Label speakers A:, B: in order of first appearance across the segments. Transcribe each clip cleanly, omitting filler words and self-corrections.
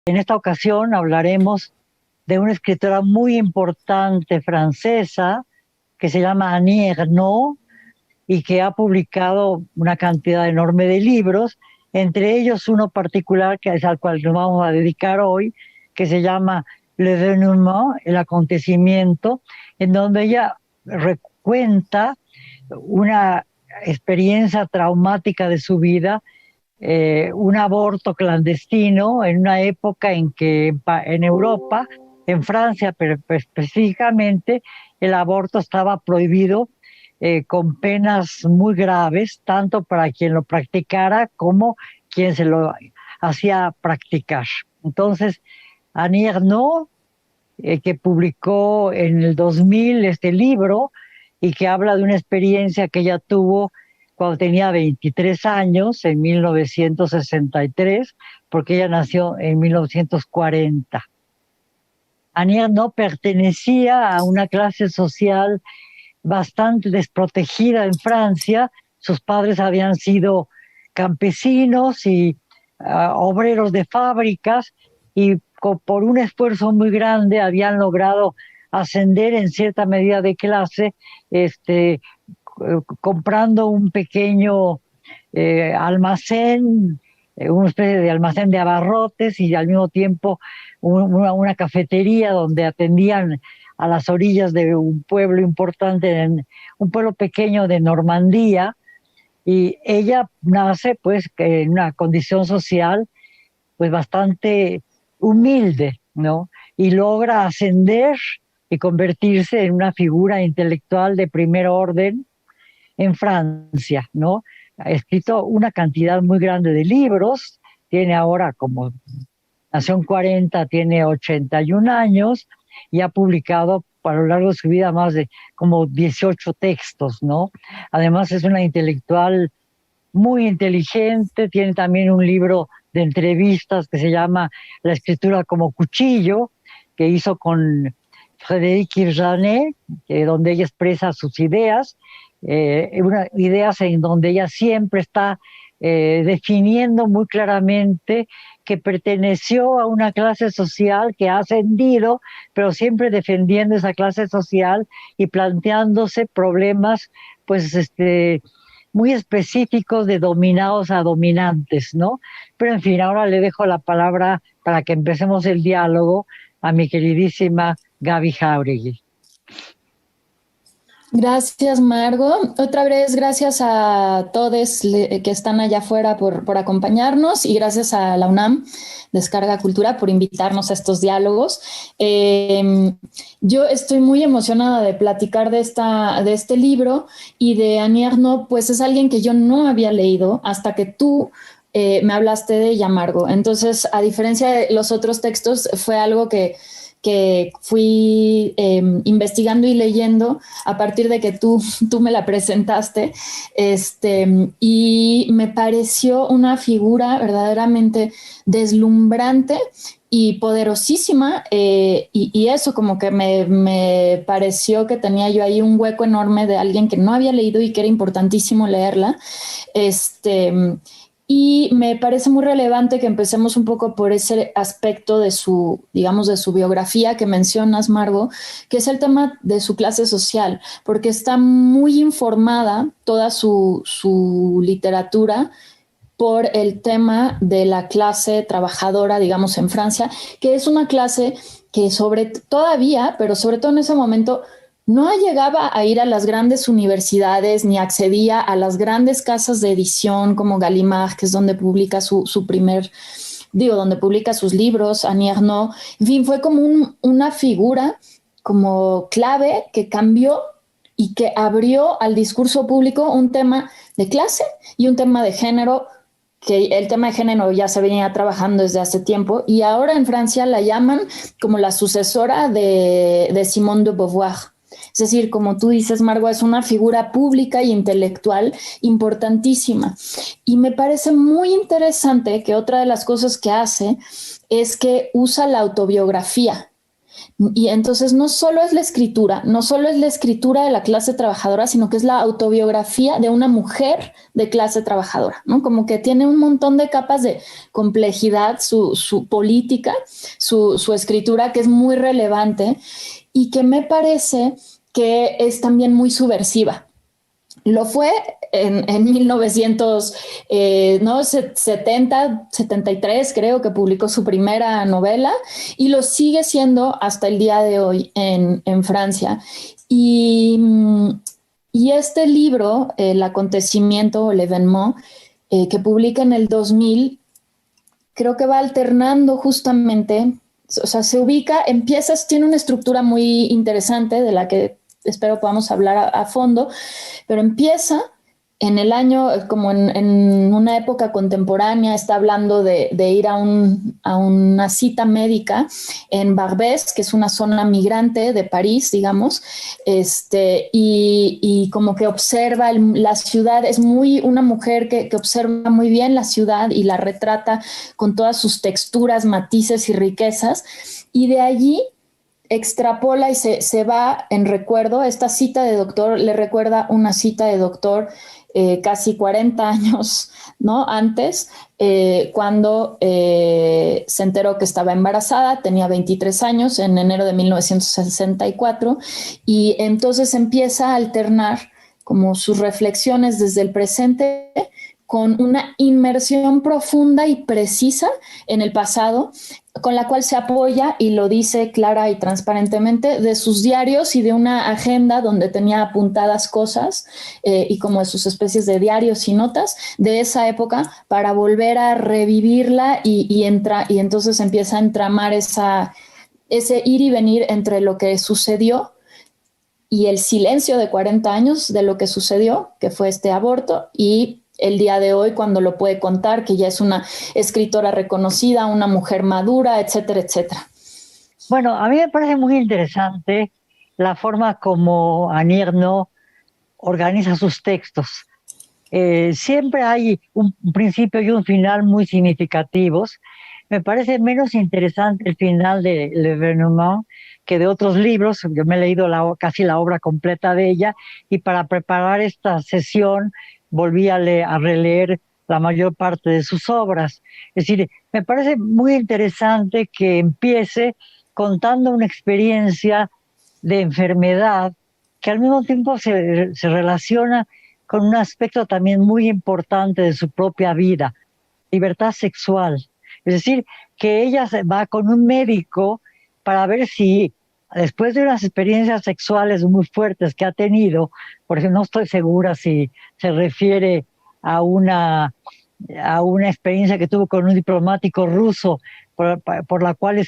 A: En esta ocasión hablaremos de una escritora muy importante francesa que se llama Annie Ernaux y que ha publicado una cantidad enorme de libros, entre ellos uno particular que es al cual nos vamos a dedicar hoy, que se llama L'événement, el acontecimiento, en donde ella recuenta una experiencia traumática de su vida, un aborto clandestino en una época en que en Europa, en Francia pero específicamente, el aborto estaba prohibido, con penas muy graves, tanto para quien lo practicara como quien se lo hacía practicar. Entonces, Annie Ernaux, que publicó en el 2000 este libro y que habla de una experiencia que ella tuvo cuando tenía 23 años, en 1963, porque ella nació en 1940. Annie Ernaux pertenecía a una clase social bastante desprotegida en Francia. Sus padres habían sido campesinos y obreros de fábricas, y por un esfuerzo muy grande habían logrado ascender en cierta medida de clase, comprando un pequeño almacén, una especie de almacén de abarrotes, y al mismo tiempo una cafetería donde atendían a las orillas de un pueblo importante, un pueblo pequeño de Normandía. Y ella nace pues en una condición social pues bastante humilde, ¿no? Y logra ascender y convertirse en una figura intelectual de primer orden en Francia, ¿no? Ha escrito una cantidad muy grande de libros, tiene ahora, como nació en 40, tiene 81 años, y ha publicado a lo largo de su vida más de como 18 textos, ¿no? Además es una intelectual muy inteligente, tiene también un libro de entrevistas que se llama La escritura como cuchillo, que hizo con Frédéric Kirjanet, donde ella expresa sus ideas, ideas en donde ella siempre está definiendo muy claramente que perteneció a una clase social que ha ascendido, pero siempre defendiendo esa clase social y planteándose problemas, pues, muy específicos de dominados a dominantes, ¿no? Pero en fin, ahora le dejo la palabra para que empecemos el diálogo a mi queridísima Gaby Jáuregui.
B: Gracias, Margo. Otra vez, gracias a todos que están allá afuera por acompañarnos, y gracias a la UNAM, Descarga Cultura, por invitarnos a estos diálogos. Yo estoy muy emocionada de platicar de este libro y de Annie Ernaux, pues es alguien que yo no había leído hasta que tú me hablaste de ella, Margo. Entonces, a diferencia de los otros textos, fue algo que fui investigando y leyendo a partir de que tú me la presentaste, y me pareció una figura verdaderamente deslumbrante y poderosísima, y eso como que me pareció que tenía yo ahí un hueco enorme de alguien que no había leído y que era importantísimo leerla. Y me parece muy relevante que empecemos un poco por ese aspecto de su, digamos, de su biografía que mencionas, Margo, que es el tema de su clase social, porque está muy informada toda su literatura por el tema de la clase trabajadora, digamos, en Francia, que es una clase que todavía, pero sobre todo en ese momento, no llegaba a ir a las grandes universidades ni accedía a las grandes casas de edición como Gallimard, que es donde publica donde publica sus libros, Annie Ernaux. En fin, fue como una figura como clave que cambió y que abrió al discurso público un tema de clase y un tema de género, que el tema de género ya se venía trabajando desde hace tiempo, y ahora en Francia la llaman como la sucesora de Simone de Beauvoir. Es decir, como tú dices, Margo, es una figura pública e intelectual importantísima. Y me parece muy interesante que otra de las cosas que hace es que usa la autobiografía. Y entonces no solo es la escritura, no solo es la escritura de la clase trabajadora, sino que es la autobiografía de una mujer de clase trabajadora, ¿no? Como que tiene un montón de capas de complejidad, su política, su escritura, que es muy relevante y que me parece que es también muy subversiva. Lo fue en 1973, creo que publicó su primera novela, y lo sigue siendo hasta el día de hoy en Francia. Y, y este libro, El acontecimiento, L'Événement, que publica en el 2000, creo que va alternando justamente, o sea, se ubica, tiene una estructura muy interesante de la que espero podamos hablar a fondo, pero empieza en el año, como en una época contemporánea, está hablando de ir a una cita médica en Barbès, que es una zona migrante de París, digamos, y como que observa la ciudad, es una mujer que observa muy bien la ciudad y la retrata con todas sus texturas, matices y riquezas, y de allí extrapola y se va en recuerdo. Esta cita de doctor le recuerda una cita de doctor casi 40 años, ¿no? Antes, cuando se enteró que estaba embarazada, tenía 23 años, en enero de 1964, y entonces empieza a alternar como sus reflexiones desde el presente con una inmersión profunda y precisa en el pasado, con la cual se apoya, y lo dice clara y transparentemente, de sus diarios y de una agenda donde tenía apuntadas cosas y como de sus especies de diarios y notas de esa época para volver a revivirla y entonces empieza a entramar ese ir y venir entre lo que sucedió y el silencio de 40 años de lo que sucedió, que fue este aborto, y el día de hoy cuando lo puede contar, que ya es una escritora reconocida, una mujer madura, etcétera, etcétera.
A: Bueno, a mí me parece muy interesante la forma como Annie Ernaux organiza sus textos. Siempre hay un principio y un final muy significativos. Me parece menos interesante el final de L'Événement que de otros libros. Yo me he leído casi la obra completa de ella, y para preparar esta sesión volví a releer la mayor parte de sus obras. Es decir, me parece muy interesante que empiece contando una experiencia de enfermedad que al mismo tiempo se relaciona con un aspecto también muy importante de su propia vida, libertad sexual. Es decir, que ella va con un médico para ver si, después de unas experiencias sexuales muy fuertes que ha tenido, por ejemplo, no estoy segura si se refiere a una experiencia que tuvo con un diplomático ruso, por la cual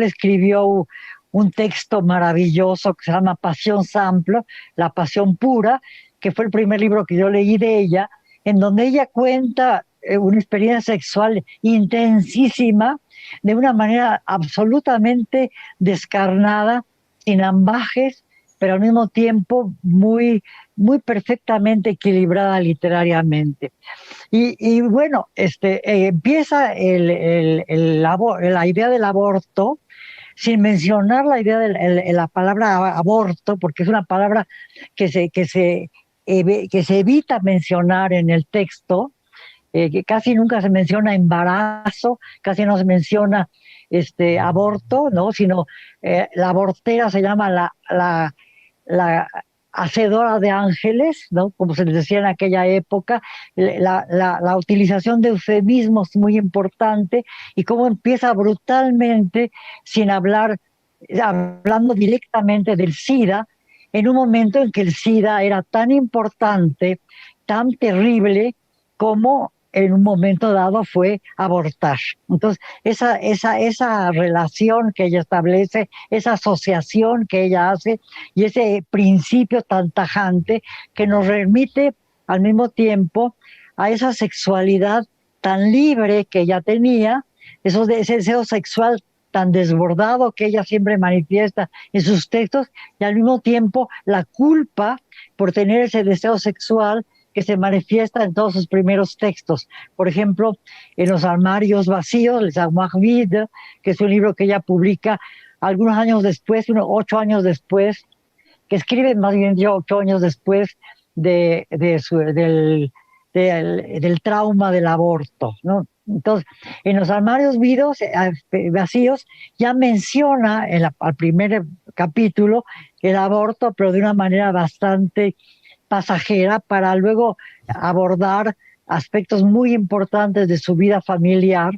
A: escribió un texto maravilloso que se llama Pasión Simple, La Pasión Pura, que fue el primer libro que yo leí de ella, en donde ella cuenta una experiencia sexual intensísima, de una manera absolutamente descarnada, sin ambajes, pero al mismo tiempo muy, muy perfectamente equilibrada literariamente. Y bueno, empieza la idea del aborto, sin mencionar la idea de la palabra aborto, porque es una palabra que se evita mencionar en el texto, que casi nunca se menciona embarazo, casi no se menciona aborto, ¿no? Sino la abortera se llama la hacedora de ángeles, ¿no? Como se les decía en aquella época. La utilización de eufemismos muy importante, y cómo empieza brutalmente, sin hablando directamente del SIDA, en un momento en que el SIDA era tan importante, tan terrible, como en un momento dado fue abortar. Entonces, esa relación que ella establece, esa asociación que ella hace, y ese principio tan tajante que nos remite al mismo tiempo a esa sexualidad tan libre que ella tenía, ese deseo sexual tan desbordado que ella siempre manifiesta en sus textos, y al mismo tiempo la culpa por tener ese deseo sexual que se manifiesta en todos sus primeros textos. Por ejemplo, en Los armarios vacíos, Les armoires vides, que es un libro que ella publica algunos años después, unos 8 años después, que escribe más bien yo 8 años después del trauma del aborto, ¿no? Entonces, en los armarios vacíos ya menciona al primer capítulo el aborto, pero de una manera bastante pasajera, para luego abordar aspectos muy importantes de su vida familiar,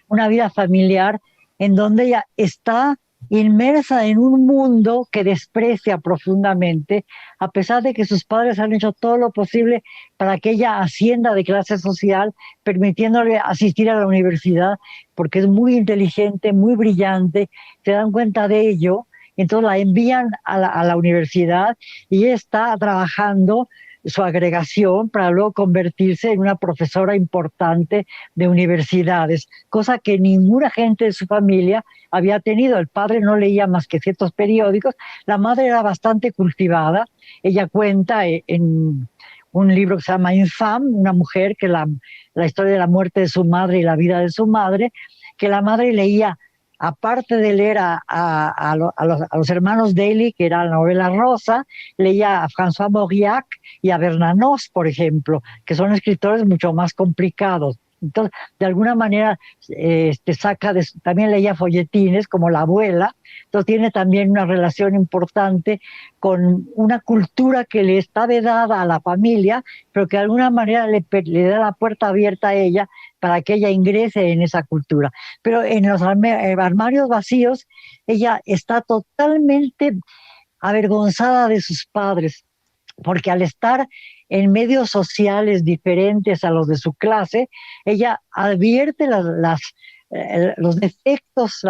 A: una vida familiar en donde ella está inmersa en un mundo que desprecia profundamente, a pesar de que sus padres han hecho todo lo posible para que ella ascienda de clase social, permitiéndole asistir a la universidad, porque es muy inteligente, muy brillante, se dan cuenta de ello, entonces la envían a la universidad y ella está trabajando su agregación para luego convertirse en una profesora importante de universidades, cosa que ninguna gente de su familia había tenido. El padre no leía más que ciertos periódicos, la madre era bastante cultivada. Ella cuenta en un libro que se llama Infam, una mujer que la historia de la muerte de su madre y la vida de su madre, que la madre leía, aparte de leer a los hermanos Daly, que era la novela rosa, leía a François Mauriac y a Bernanos, por ejemplo, que son escritores mucho más complicados. Entonces, de alguna manera, también leía folletines como la abuela, entonces tiene también una relación importante con una cultura que le está vedada a la familia, pero que de alguna manera le da la puerta abierta a ella para que ella ingrese en esa cultura. Pero en los armarios vacíos, ella está totalmente avergonzada de sus padres, porque al estar en medios sociales diferentes a los de su clase, ella advierte los defectos,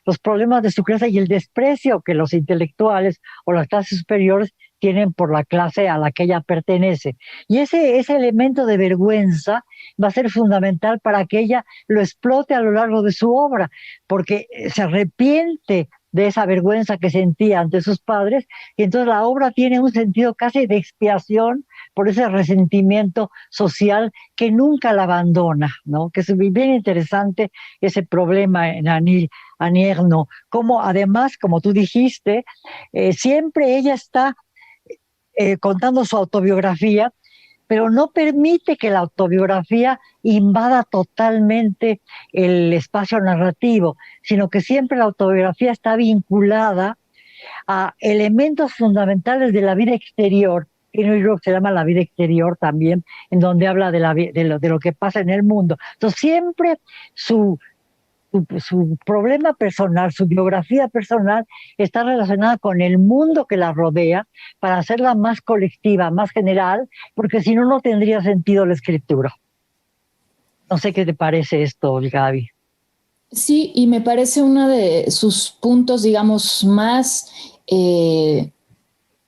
A: los problemas de su clase y el desprecio que los intelectuales o las clases superiores tienen por la clase a la que ella pertenece. Y ese elemento de vergüenza va a ser fundamental para que ella lo explote a lo largo de su obra, porque se arrepiente de esa vergüenza que sentía ante sus padres, y entonces la obra tiene un sentido casi de expiación por ese resentimiento social que nunca la abandona, ¿no? Que es bien interesante ese problema en Annie Ernaux, como además, como tú dijiste, siempre ella está contando su autobiografía, pero no permite que la autobiografía invada totalmente el espacio narrativo, sino que siempre la autobiografía está vinculada a elementos fundamentales de la vida exterior. Tiene un libro que se llama La vida exterior también, en donde habla de lo que pasa en el mundo. Entonces siempre su problema personal, su biografía personal está relacionada con el mundo que la rodea para hacerla más colectiva, más general, porque si no, no tendría sentido la escritura. No sé qué te parece esto, Gaby.
B: Sí, y me parece uno de sus puntos, digamos, más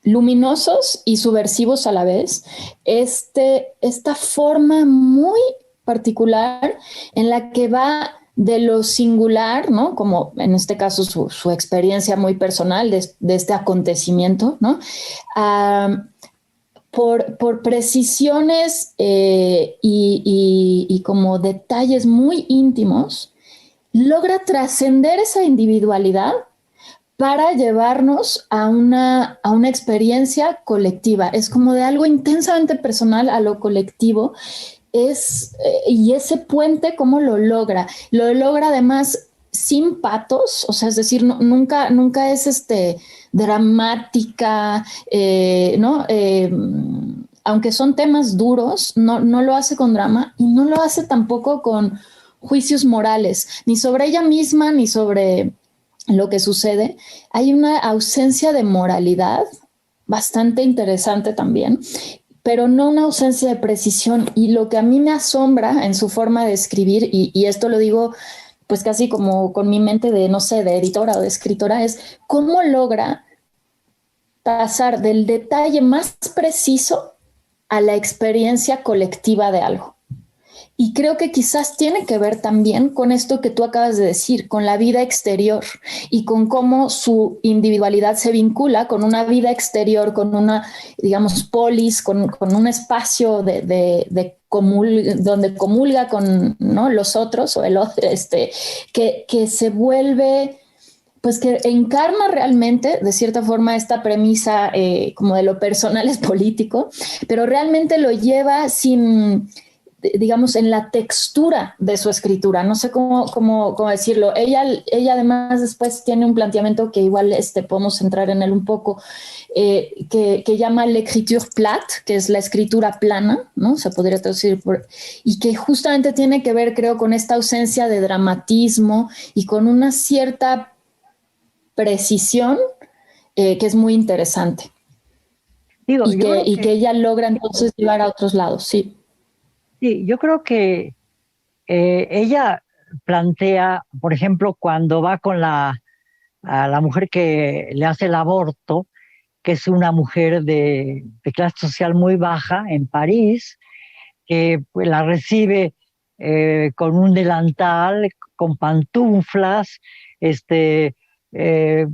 B: luminosos y subversivos a la vez, esta forma muy particular en la que va de lo singular, ¿no? Como en este caso su experiencia muy personal de este acontecimiento, ¿no? Por precisiones y como detalles muy íntimos, logra trascender esa individualidad para llevarnos a una experiencia colectiva. Es como de algo intensamente personal a lo colectivo. Y ese puente, ¿cómo lo logra? Lo logra además sin patos, o sea, es decir, nunca es dramática, ¿no? Aunque son temas duros, no lo hace con drama y no lo hace tampoco con juicios morales, ni sobre ella misma, ni sobre lo que sucede. Hay una ausencia de moralidad bastante interesante también, pero no una ausencia de precisión. Y lo que a mí me asombra en su forma de escribir, y esto lo digo pues casi como con mi mente de, no sé, de editora o de escritora, es cómo logra pasar del detalle más preciso a la experiencia colectiva de algo. Y creo que quizás tiene que ver también con esto que tú acabas de decir, con la vida exterior y con cómo su individualidad se vincula con una vida exterior, con una, digamos, polis, con un espacio donde comulga con, ¿no?, los otros o el otro, que se vuelve Pues que encarna realmente, de cierta forma, esta premisa como de lo personal es político, pero realmente lo lleva sin, digamos, en la textura de su escritura. No sé cómo decirlo. Ella además después tiene un planteamiento que igual podemos entrar en él un poco, que llama l'écriture plate, que es la escritura plana, ¿no? Se podría traducir y que justamente tiene que ver, creo, con esta ausencia de dramatismo y con una cierta precisión que es muy interesante.
A: Digo,
B: Y que ella logra entonces llevar a otros lados, sí.
A: Sí, yo creo que ella plantea, por ejemplo, cuando va con a la mujer que le hace el aborto, que es una mujer de clase social muy baja en París, que pues, la recibe con un delantal, con pantuflas, este, eh,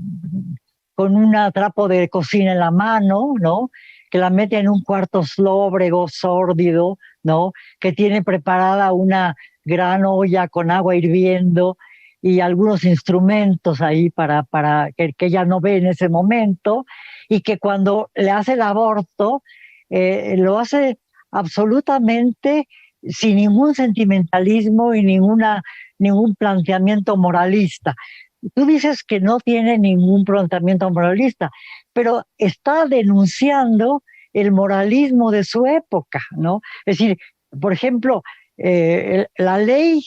A: con un trapo de cocina en la mano, ¿no? Que la mete en un cuarto lóbrego, sórdido, ¿no? Que tiene preparada una gran olla con agua hirviendo y algunos instrumentos ahí para que ella no ve en ese momento, y que cuando le hace el aborto, lo hace absolutamente sin ningún sentimentalismo y ningún planteamiento moralista. Tú dices que no tiene ningún planteamiento moralista, pero está denunciando el moralismo de su época, ¿no? Es decir, por ejemplo, la ley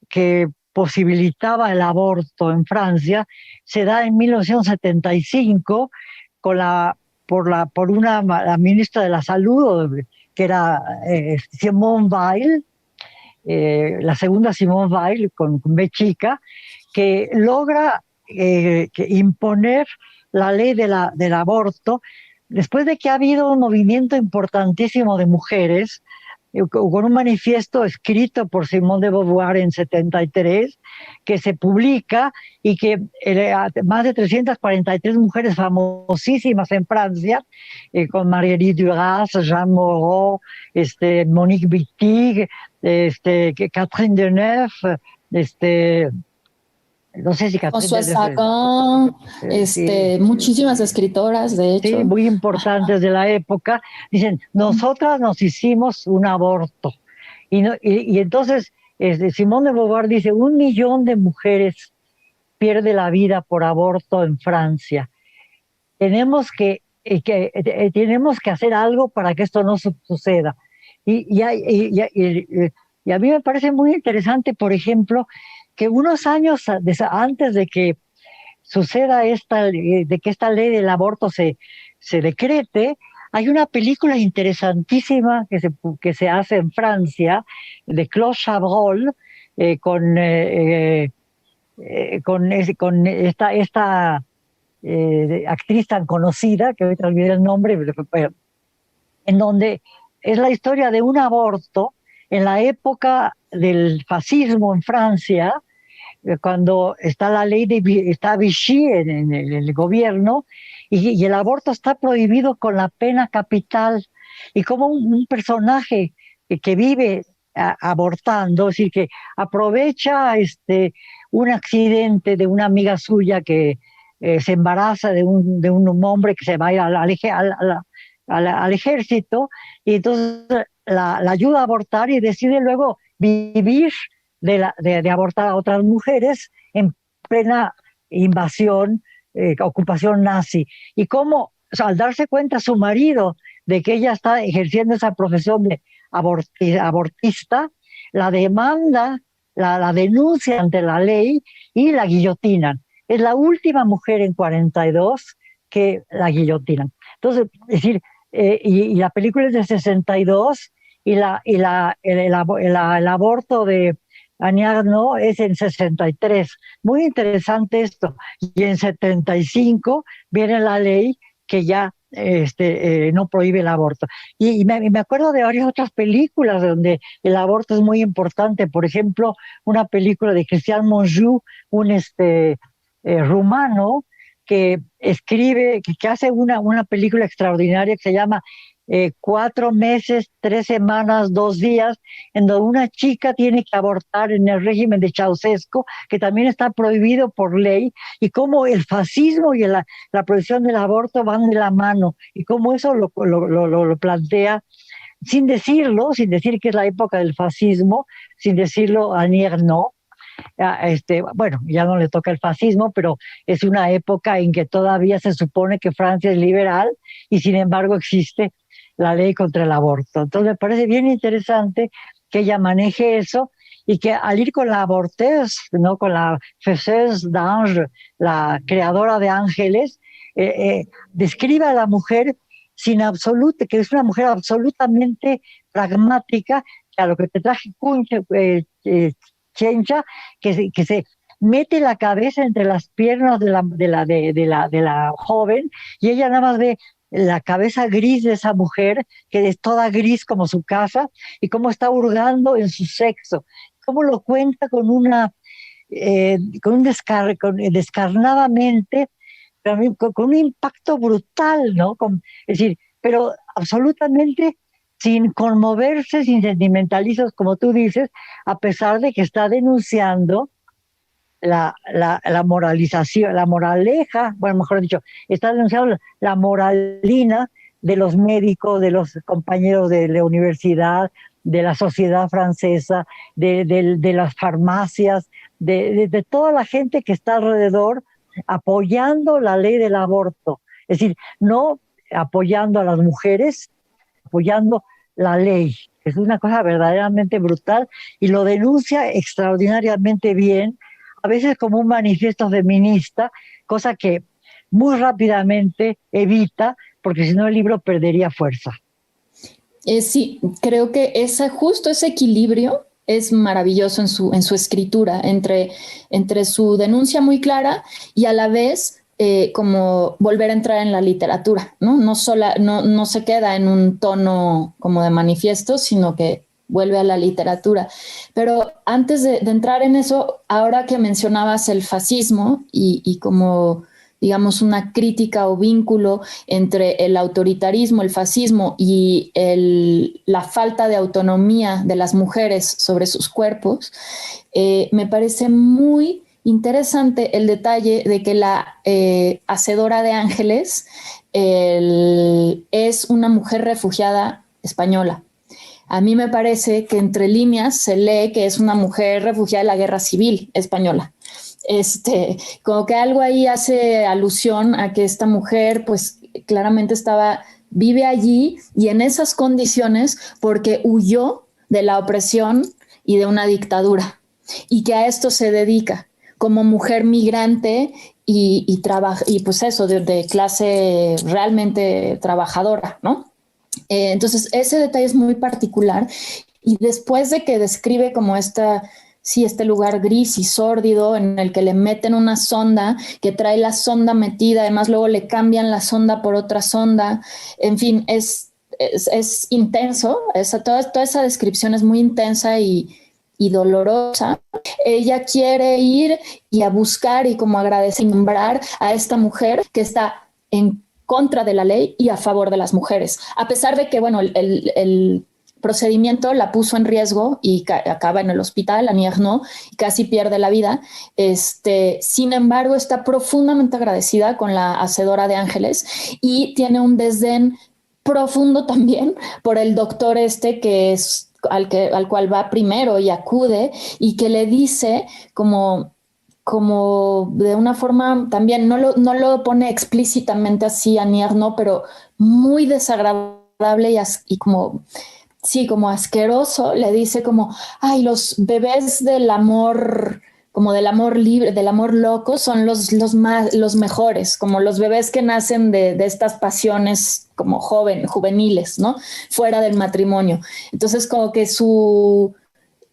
A: que posibilitaba el aborto en Francia se da en 1975 con por la ministra de la Salud, que era Simone Weil, la segunda Simone Weil con B chica, que logra imponer la ley del aborto después de que ha habido un movimiento importantísimo de mujeres con un manifiesto escrito por Simone de Beauvoir en 73, que se publica y que más de 343 mujeres famosísimas en Francia, con Marguerite Duras, Jeanne Moreau, Monique Wittig, Catherine Deneuve, no sé si
B: François Sagan, sí, muchísimas escritoras, de hecho.
A: Sí, muy importantes de la época, dicen, nosotras nos hicimos un aborto. Y entonces Simone de Beauvoir dice, 1 millón de mujeres pierde la vida por aborto en Francia. Tenemos que hacer algo para que esto no suceda. Y a mí me parece muy interesante, por ejemplo, que unos años antes de que suceda de que esta ley del aborto se decrete, hay una película interesantísima que se hace en Francia, de Claude Chabrol, con esta actriz tan conocida, que ahorita olvidé el nombre, en donde es la historia de un aborto en la época del fascismo en Francia, cuando está la ley está Vichy en el gobierno, y el aborto está prohibido con la pena capital, y como un personaje que vive abortando, es decir, que aprovecha un accidente de una amiga suya que se embaraza de un hombre que se va a ir al ejército, y entonces la ayuda a abortar y decide luego vivir de abortar a otras mujeres en plena invasión, ocupación nazi. Y cómo, o sea, al darse cuenta su marido de que ella está ejerciendo esa profesión de abortista, la demanda, la denuncia ante la ley y la guillotinan. Es la última mujer en 42 que la guillotinan. Entonces, es decir, y la película es de 62 y el aborto de Annie Ernaux es en 63. Muy interesante esto. Y en 75 viene la ley que ya no prohíbe el aborto. Y me acuerdo de varias otras películas donde el aborto es muy importante. Por ejemplo, una película de Cristian Monjou, un rumano, que escribe, que hace una película extraordinaria que se llama 4 meses, 3 semanas, 2 días, en donde una chica tiene que abortar en el régimen de Ceausescu, que también está prohibido por ley, y cómo el fascismo y la prohibición del aborto van de la mano, y cómo eso lo plantea sin decir que es la época del fascismo, sin decirlo a no. Bueno, ya no le toca el fascismo, pero es una época en que todavía se supone que Francia es liberal y sin embargo existe la ley contra el aborto. Entonces me parece bien interesante que ella maneje eso y que al ir con la aborteuse, ¿no? Con la faiseuse d'ange, la creadora de ángeles, describe a la mujer sin absoluto, que es una mujer absolutamente pragmática, que a lo que te traje Chencha, que se mete la cabeza entre las piernas de la joven y ella nada más ve la cabeza gris de esa mujer, que es toda gris como su casa, y cómo está hurgando en su sexo, cómo lo cuenta descarnadamente, pero con un impacto brutal, ¿no? Es decir, pero absolutamente sin conmoverse, sin sentimentalizos, como tú dices, a pesar de que está denunciando la moralización, la moraleja, bueno, mejor dicho, está denunciando la moralina de los médicos, de los compañeros de la universidad, de la sociedad francesa, de las farmacias, de toda la gente que está alrededor apoyando la ley del aborto. Es decir, no apoyando a las mujeres, apoyando la ley. Es una cosa verdaderamente brutal y lo denuncia extraordinariamente bien, a veces como un manifiesto feminista, cosa que muy rápidamente evita, porque si no el libro perdería fuerza.
B: Sí, creo que justo ese equilibrio es maravilloso en su escritura, entre su denuncia muy clara y a la vez como volver a entrar en la literatura, ¿no? No se queda en un tono como de manifiesto, sino que vuelve a la literatura. Pero antes de entrar en eso, ahora que mencionabas el fascismo y como digamos, una crítica o vínculo entre el autoritarismo, el fascismo y la falta de autonomía de las mujeres sobre sus cuerpos, me parece muy interesante el detalle de que la hacedora de ángeles es una mujer refugiada española. A mí me parece que entre líneas se lee que es una mujer refugiada de la guerra civil española. Como que algo ahí hace alusión a que esta mujer pues claramente vive allí y en esas condiciones porque huyó de la opresión y de una dictadura y que a esto se dedica como mujer migrante y pues eso, de clase realmente trabajadora, ¿no? Entonces ese detalle es muy particular y después de que describe como este lugar gris y sórdido en el que le meten una sonda, que trae la sonda metida, además luego le cambian la sonda por otra sonda, en fin, es intenso, toda esa descripción es muy intensa y dolorosa. Ella quiere ir y a buscar y como agradecer, nombrar a esta mujer que está en contra de la ley y a favor de las mujeres, a pesar de que, bueno, el procedimiento la puso en riesgo y acaba en el hospital, Annie Ernaux, y casi pierde la vida. Sin embargo, está profundamente agradecida con la hacedora de ángeles y tiene un desdén profundo también por el doctor que es al cual va primero y acude y que le dice como de una forma también, no lo pone explícitamente así Annie Ernaux, pero muy desagradable y como sí, como asqueroso, le dice como, ay, los bebés del amor, como del amor libre, del amor loco, son los mejores, como los bebés que nacen de estas pasiones como juveniles, ¿no? Fuera del matrimonio. Entonces, como que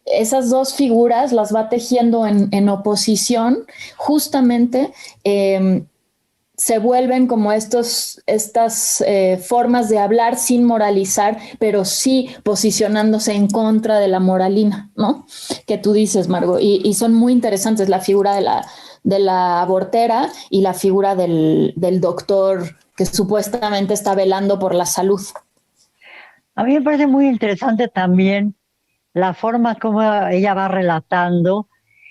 B: esas dos figuras las va tejiendo en oposición, justamente se vuelven como estas formas de hablar sin moralizar, pero sí posicionándose en contra de la moralina, ¿no? Que tú dices, Margot, y son muy interesantes la figura de la abortera y la figura del doctor que supuestamente está velando por la salud.
A: A mí me parece muy interesante también la forma como ella va relatando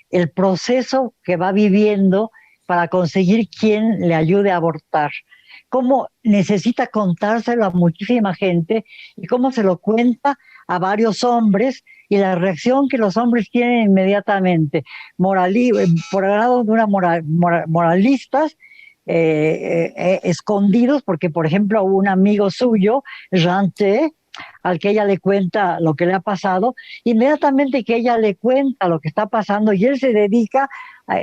A: el proceso que va viviendo para conseguir quien le ayude a abortar. Cómo necesita contárselo a muchísima gente y cómo se lo cuenta a varios hombres y la reacción que los hombres tienen inmediatamente, por el lado de una moralistas, escondidos, porque por ejemplo un amigo suyo, Jean al que ella le cuenta lo que le ha pasado, inmediatamente que ella le cuenta lo que está pasando y él se dedica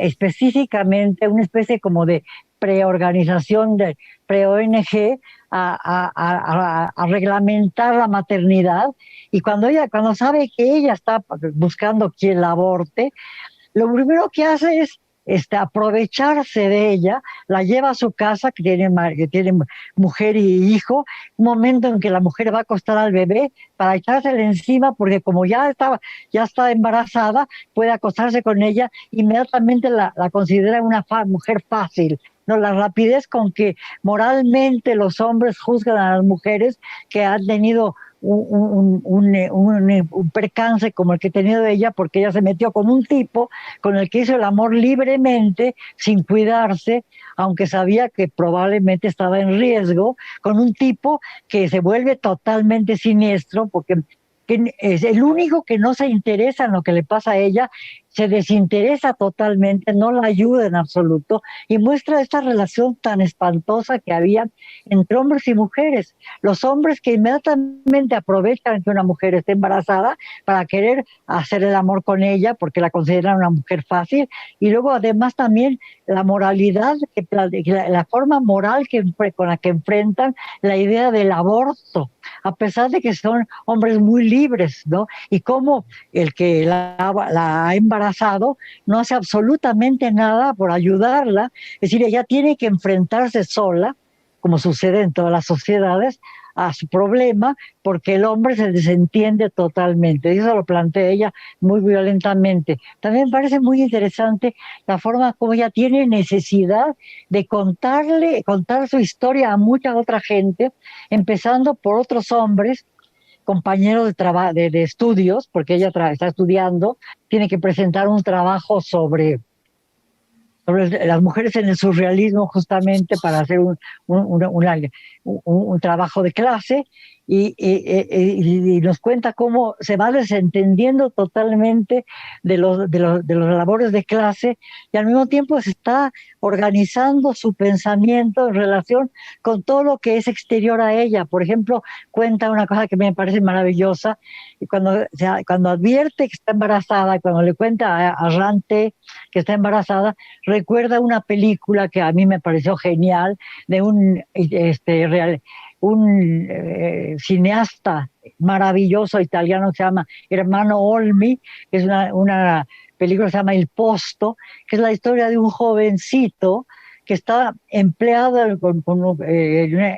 A: específicamente a una especie como de preorganización, de pre-ONG, a reglamentar la maternidad y cuando sabe que ella está buscando quien la aborte, lo primero que hace es aprovecharse de ella, la lleva a su casa, que tiene mujer y hijo, un momento en que la mujer va a acostar al bebé para echársela encima, porque como ya está embarazada, puede acostarse con ella, inmediatamente la considera una mujer fácil. No, la rapidez con que moralmente los hombres juzgan a las mujeres que han tenido un percance como el que he tenido ella, porque ella se metió con un tipo con el que hizo el amor libremente, sin cuidarse, aunque sabía que probablemente estaba en riesgo, con un tipo que se vuelve totalmente siniestro, porque es el único que no se interesa en lo que le pasa a ella, se desinteresa totalmente, no la ayuda en absoluto y muestra esta relación tan espantosa que había entre hombres y mujeres. Los hombres que inmediatamente aprovechan que una mujer esté embarazada para querer hacer el amor con ella porque la consideran una mujer fácil y luego además también la moralidad, la forma moral con la que enfrentan la idea del aborto, a pesar de que son hombres muy libres, ¿no? Y cómo el que la ha embarazado no hace absolutamente nada por ayudarla, es decir, ella tiene que enfrentarse sola, como sucede en todas las sociedades, a su problema, porque el hombre se desentiende totalmente. Y eso lo plantea ella muy violentamente. También me parece muy interesante la forma como ella tiene necesidad de contar su historia a mucha otra gente, empezando por otros hombres compañeros de estudios, porque ella está estudiando, tiene que presentar un trabajo sobre las mujeres en el surrealismo justamente para hacer un trabajo de clase y nos cuenta cómo se va desentendiendo totalmente de los labores de clase y al mismo tiempo se está organizando su pensamiento en relación con todo lo que es exterior a ella. Por ejemplo, cuenta una cosa que me parece maravillosa y cuando advierte que está embarazada, cuando le cuenta a Rante que está embarazada, recuerda una película que a mí me pareció genial de un cineasta maravilloso italiano que se llama Hermano Olmi, que es una película que se llama Il Posto, que es la historia de un jovencito que está empleado en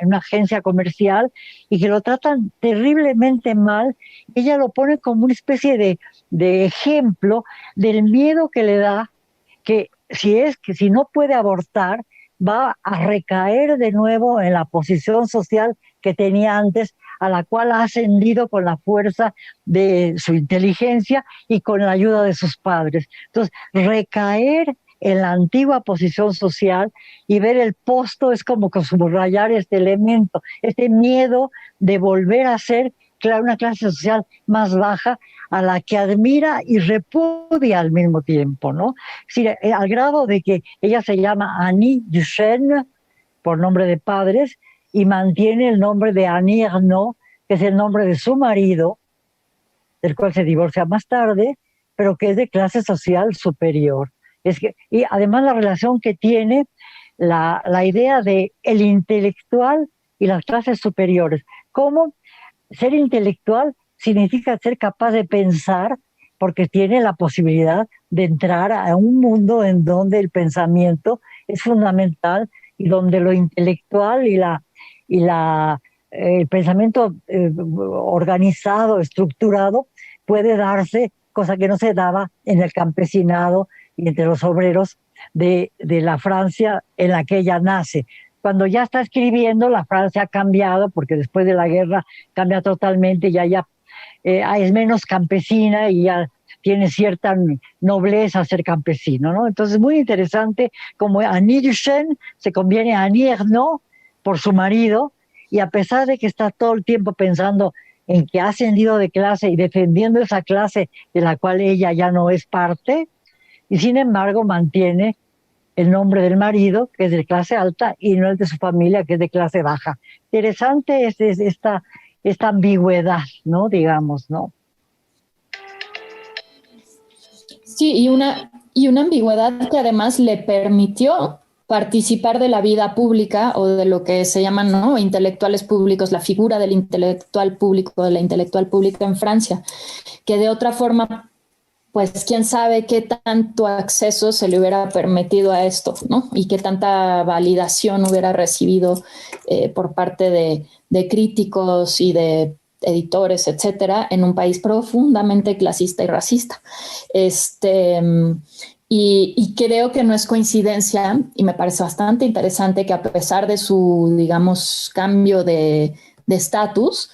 A: una agencia comercial y que lo tratan terriblemente mal. Ella lo pone como una especie de ejemplo del miedo que le da que si no puede abortar, va a recaer de nuevo en la posición social que tenía antes, a la cual ha ascendido con la fuerza de su inteligencia y con la ayuda de sus padres. Entonces, recaer en la antigua posición social y ver el posto es como que subrayar este elemento, este miedo de volver a ser una clase social más baja a la que admira y repudia al mismo tiempo, ¿no? Es decir, al grado de que ella se llama Annie Duchesne, por nombre de padres, y mantiene el nombre de Annie Ernaux, que es el nombre de su marido, del cual se divorcia más tarde, pero que es de clase social superior. Y además la relación que tiene la idea de el intelectual y las clases superiores. ¿Cómo ser intelectual significa ser capaz de pensar porque tiene la posibilidad de entrar a un mundo en donde el pensamiento es fundamental y donde lo intelectual el pensamiento organizado, estructurado, puede darse, cosa que no se daba en el campesinado y entre los obreros de la Francia en la que ella nace. cuando ya está escribiendo, la frase ha cambiado, porque después de la guerra cambia totalmente, ya es menos campesina y ya tiene cierta nobleza ser campesino, ¿no? Entonces, muy interesante como Annie Duchesne se conviene a Annie Ernaux por su marido, y a pesar de que está todo el tiempo pensando en que ha ascendido de clase y defendiendo esa clase de la cual ella ya no es parte, y sin embargo mantiene el nombre del marido, que es de clase alta, y no el de su familia, que es de clase baja. Interesante es esta ambigüedad, ¿no? Digamos, ¿no?
B: Sí, y una ambigüedad que además le permitió participar de la vida pública o de lo que se llaman, ¿no?, intelectuales públicos, la figura del intelectual público, de la intelectual pública en Francia, que de otra forma, pues quién sabe qué tanto acceso se le hubiera permitido a esto, ¿no? Y qué tanta validación hubiera recibido por parte de críticos y de editores, etcétera, en un país profundamente clasista y racista. Y creo que no es coincidencia, y me parece bastante interesante que a pesar de su, digamos, cambio de estatus,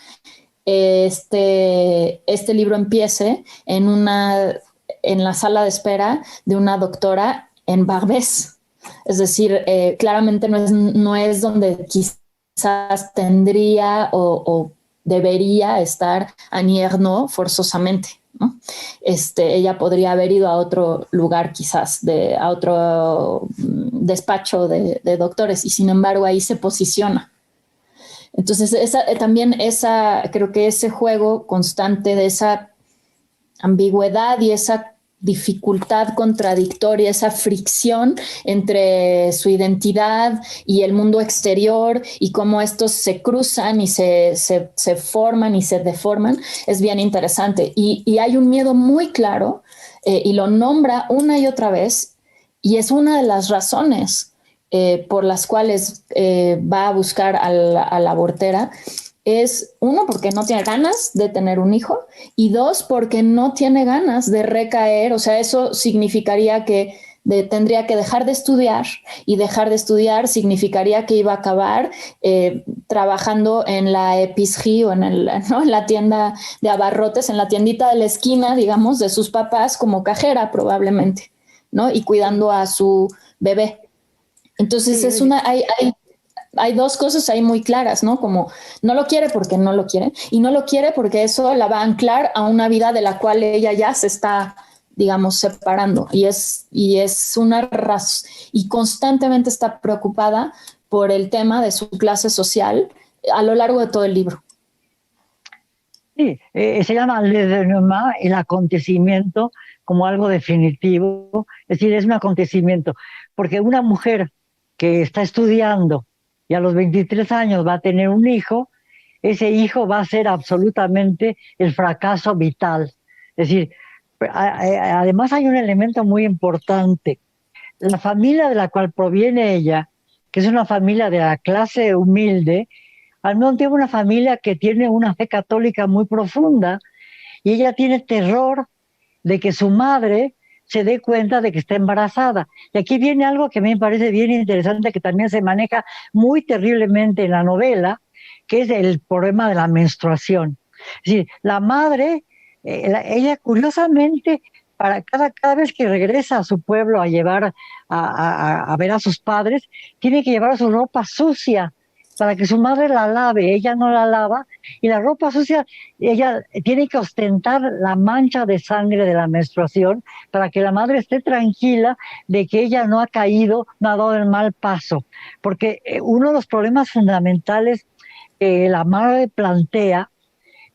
B: este libro empiece en la sala de espera de una doctora en Barbès. Es decir, claramente no es donde quizás tendría o debería estar Annie Ernaux forzosamente, ¿no? Ella podría haber ido a otro lugar quizás, a otro despacho de doctores, y sin embargo ahí se posiciona. Entonces, creo que ese juego constante de esa ambigüedad y esa dificultad contradictoria, esa fricción entre su identidad y el mundo exterior, y cómo estos se cruzan y se forman y se deforman, es bien interesante. Y hay un miedo muy claro, y lo nombra una y otra vez, y es una de las razones por las cuales va a buscar a la abortera. Es uno, porque no tiene ganas de tener un hijo, y dos, porque no tiene ganas de recaer. O sea, eso significaría que tendría que dejar de estudiar, y dejar de estudiar significaría que iba a acabar trabajando en la épicerie o ¿no?, en la tienda de abarrotes, en la tiendita de la esquina, digamos, de sus papás, como cajera probablemente, ¿no? Y cuidando a su bebé. Entonces
A: Sí,
B: hay dos cosas ahí muy claras, ¿no? Como no lo quiere porque no lo quiere, y no lo quiere porque eso la va a anclar a una vida de la cual ella ya se está, digamos, separando, y es y constantemente está preocupada por el tema de su clase social a lo largo de todo el libro.
A: sí, se llama le dénouement, el acontecimiento, como algo definitivo. Es decir, es un acontecimiento, porque una mujer que está estudiando y a los 23 años va a tener un hijo, ese hijo va a ser absolutamente el fracaso vital. Es decir, además hay un elemento muy importante. La familia de la cual proviene ella, que es una familia de la clase humilde, al mismo tiempo una familia que tiene una fe católica muy profunda, y ella tiene terror de que su madre se dé cuenta de que está embarazada. Y aquí viene algo que me parece bien interesante, que también se maneja muy terriblemente en la novela, que es el problema de la menstruación. Es decir, la madre, ella curiosamente, para cada vez que regresa a su pueblo a llevar a ver a sus padres, tiene que llevar su ropa sucia para que su madre la lave. Ella no la lava, y la ropa sucia, ella tiene que ostentar la mancha de sangre de la menstruación para que la madre esté tranquila de que ella no ha caído, no ha dado el mal paso. Porque uno de los problemas fundamentales que la madre plantea,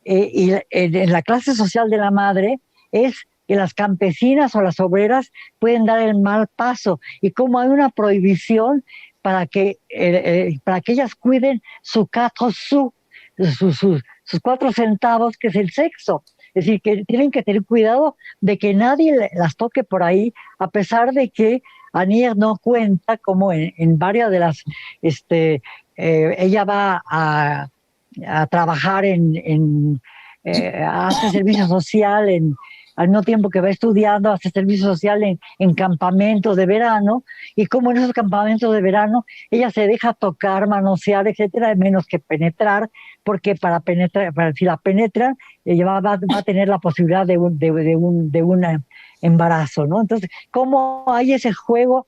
A: en la clase social de la madre, es que las campesinas o las obreras pueden dar el mal paso, y como hay una prohibición para que ellas cuiden su 4 sous, sus 4 centavos, que es el sexo. Es decir, que tienen que tener cuidado de que nadie las toque por ahí, a pesar de que Annie no cuenta como en varias de las, ella va a trabajar hace servicio social al mismo tiempo que va estudiando, hace servicio social en campamentos de verano, y como en esos campamentos de verano ella se deja tocar, manosear, etcétera, menos que penetrar, porque para penetrar, si la penetran, ella va a tener la posibilidad de un embarazo, ¿no? Entonces, ¿cómo hay ese juego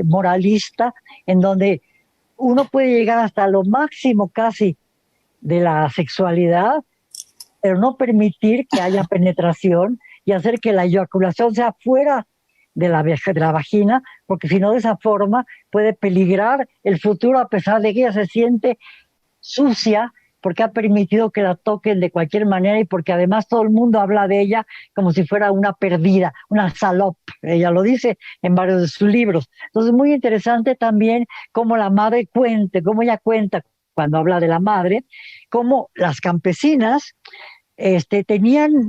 A: moralista en donde uno puede llegar hasta lo máximo casi de la sexualidad, pero no permitir que haya penetración y hacer que la eyaculación sea fuera de la vagina, porque si no, de esa forma puede peligrar el futuro, a pesar de que ella se siente sucia, porque ha permitido que la toquen de cualquier manera y porque además todo el mundo habla de ella como si fuera una perdida, una salope. Ella lo dice en varios de sus libros. Entonces, muy interesante también cómo la madre cómo ella cuenta cuando habla de la madre, cómo las campesinas tenían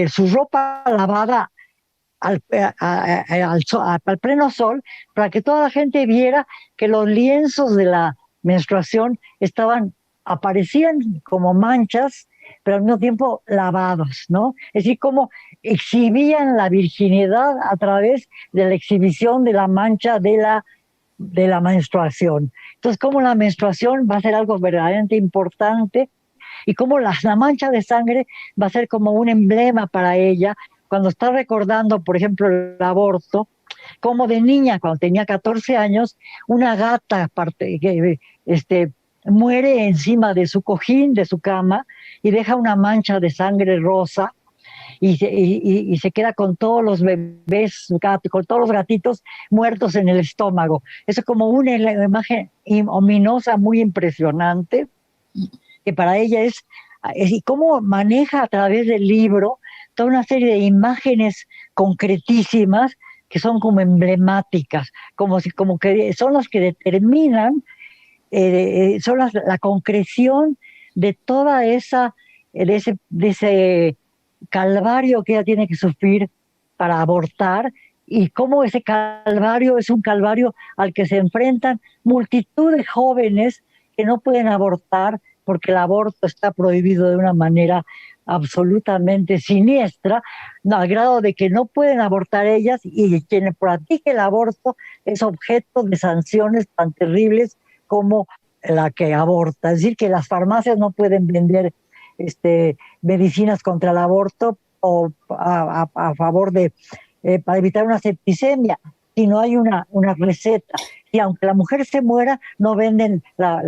A: su ropa lavada al pleno sol, para que toda la gente viera que los lienzos de la menstruación aparecían como manchas, pero al mismo tiempo lavados, ¿no? Es decir, como exhibían la virginidad a través de la exhibición de la mancha de la menstruación. Entonces, cómo la menstruación va a ser algo verdaderamente importante y cómo la mancha de sangre va a ser como un emblema para ella cuando está recordando, por ejemplo, el aborto, como de niña, cuando tenía 14 años, una gata muere encima de su cojín, de su cama, y deja una mancha de sangre rosa, y se queda con todos los bebés, con todos los gatitos muertos en el estómago. Eso es como una imagen ominosa, muy impresionante, que para ella y cómo maneja a través del libro toda una serie de imágenes concretísimas que son como emblemáticas, como que son las que determinan, son la concreción de toda de ese calvario que ella tiene que sufrir para abortar, y cómo ese calvario es un calvario al que se enfrentan multitud de jóvenes que no pueden abortar porque el aborto está prohibido de una manera absolutamente siniestra, no, al grado de que no pueden abortar ellas, y quien practique el aborto es objeto de sanciones tan terribles como la que aborta. Es decir, que las farmacias no pueden vender medicinas contra el aborto o a favor para evitar una septicemia, si no hay una receta. Y aunque la mujer se muera, no venden la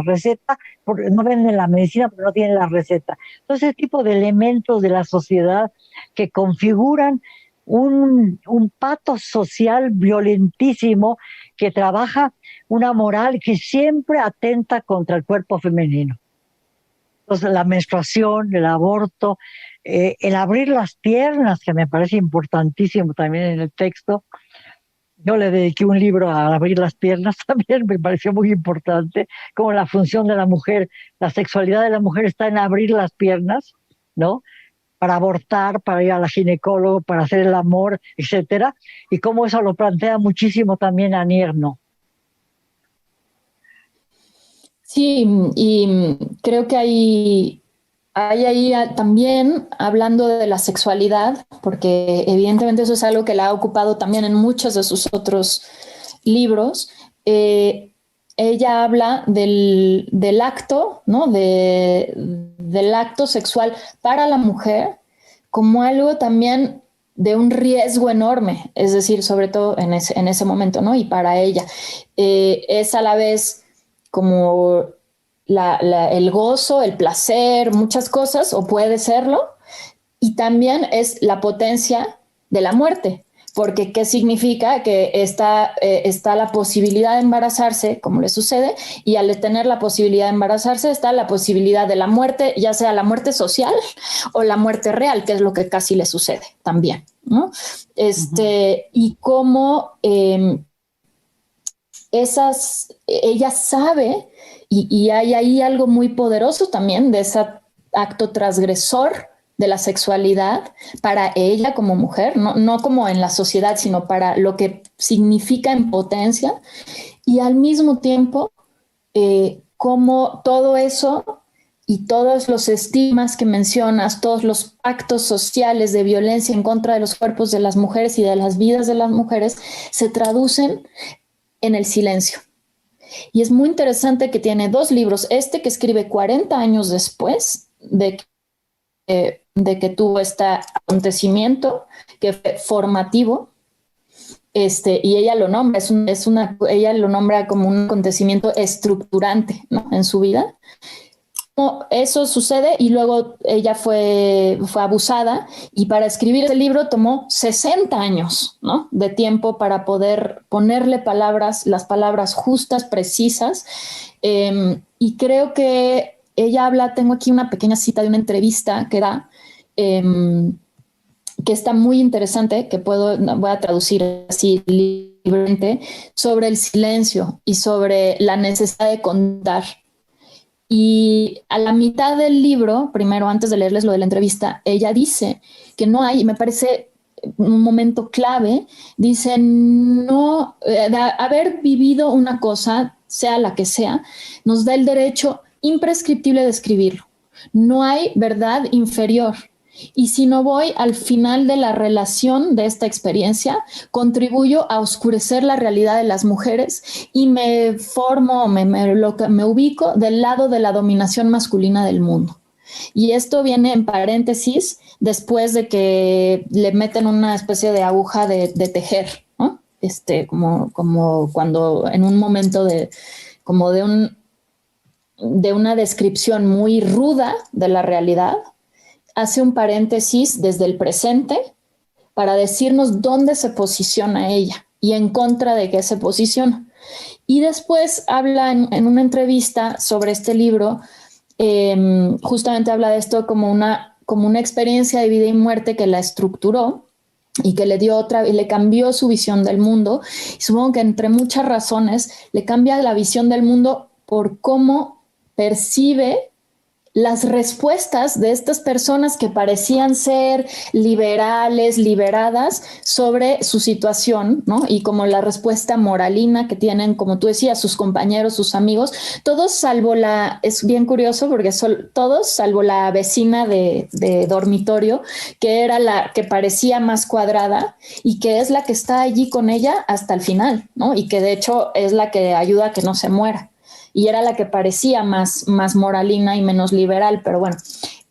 A: receta, no venden la medicina porque no tienen la receta. Entonces, ese tipo de elementos de la sociedad que configuran un patos social violentísimo, que trabaja una moral que siempre atenta contra el cuerpo femenino. Entonces, la menstruación, el aborto, el abrir las piernas, que me parece importantísimo también en el texto. Yo le dediqué un libro a abrir las piernas, también me pareció muy importante, como la función de la mujer, la sexualidad de la mujer está en abrir las piernas, ¿no? Para abortar, para ir a la ginecólogo, para hacer el amor, etcétera, y cómo eso lo plantea muchísimo también Anierno.
B: Sí, y creo que hay ahí también, hablando de la sexualidad, porque evidentemente eso es algo que la ha ocupado también en muchos de sus otros libros. Ella habla del acto, ¿no? Del acto sexual para la mujer como algo también de un riesgo enorme, es decir, sobre todo en ese momento, ¿no? Y para ella es a la vez como el gozo, el placer, muchas cosas, o puede serlo, y también es la potencia de la muerte, porque ¿qué significa? Que está la posibilidad de embarazarse, como le sucede, y al tener la posibilidad de embarazarse está la posibilidad de la muerte, ya sea la muerte social o la muerte real, que es lo que casi le sucede también, ¿no? Y cómo ella sabe, y hay ahí algo muy poderoso también de ese acto transgresor de la sexualidad para ella como mujer, no como en la sociedad, sino para lo que significa en potencia, y al mismo tiempo como todo eso y todos los estigmas que mencionas, todos los actos sociales de violencia en contra de los cuerpos de las mujeres y de las vidas de las mujeres se traducen en el silencio. Y es muy interesante que tiene 2 libros, este que escribe 40 años después de que tuvo este acontecimiento que fue formativo, y ella lo nombra, ella lo nombra como un acontecimiento estructurante, ¿no?, en su vida. Eso sucede y luego ella fue abusada, y para escribir el libro tomó 60 años, ¿no?, de tiempo para poder ponerle las palabras justas, precisas, y creo que ella habla, tengo aquí una pequeña cita de una entrevista que da, que está muy interesante, que voy a traducir así libremente, sobre el silencio y sobre la necesidad de contar. Y a la mitad del libro, primero antes de leerles lo de la entrevista, ella dice que no hay, y me parece un momento clave, dice, no, haber vivido una cosa, sea la que sea, nos da el derecho imprescriptible de escribirlo. No hay verdad inferior. Y si no voy al final de la relación de esta experiencia, contribuyo a oscurecer la realidad de las mujeres y me ubico del lado de la dominación masculina del mundo. Y esto viene en paréntesis después de que le meten una especie de aguja de tejer, ¿no? Como cuando en un momento de una descripción muy ruda de la realidad, hace un paréntesis desde el presente para decirnos dónde se posiciona ella y en contra de qué se posiciona. Y después habla en una entrevista sobre este libro, justamente habla de esto como una experiencia de vida y muerte que la estructuró y que le dio y le cambió su visión del mundo. Y supongo que entre muchas razones le cambia la visión del mundo por cómo percibe las respuestas de estas personas que parecían ser liberales, liberadas sobre su situación, ¿no? Y como la respuesta moralina que tienen, como tú decías, sus compañeros, sus amigos, todos salvo es bien curioso porque todos salvo la vecina de dormitorio, que era la que parecía más cuadrada y que es la que está allí con ella hasta el final, ¿no? Y que de hecho es la que ayuda a que no se muera. Y era la que parecía más moralina y menos liberal, pero bueno,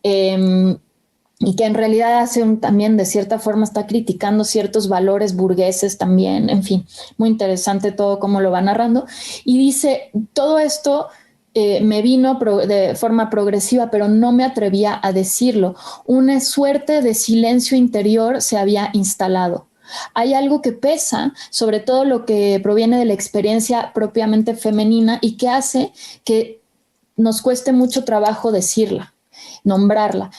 B: y que en realidad también de cierta forma está criticando ciertos valores burgueses también, en fin, muy interesante todo cómo lo va narrando. Y dice, todo esto me vino de forma progresiva, pero no me atrevía a decirlo. Una suerte de silencio interior se había instalado. Hay algo que pesa, sobre todo lo que proviene de la experiencia propiamente femenina y que hace que nos cueste mucho trabajo decirla, nombrarla,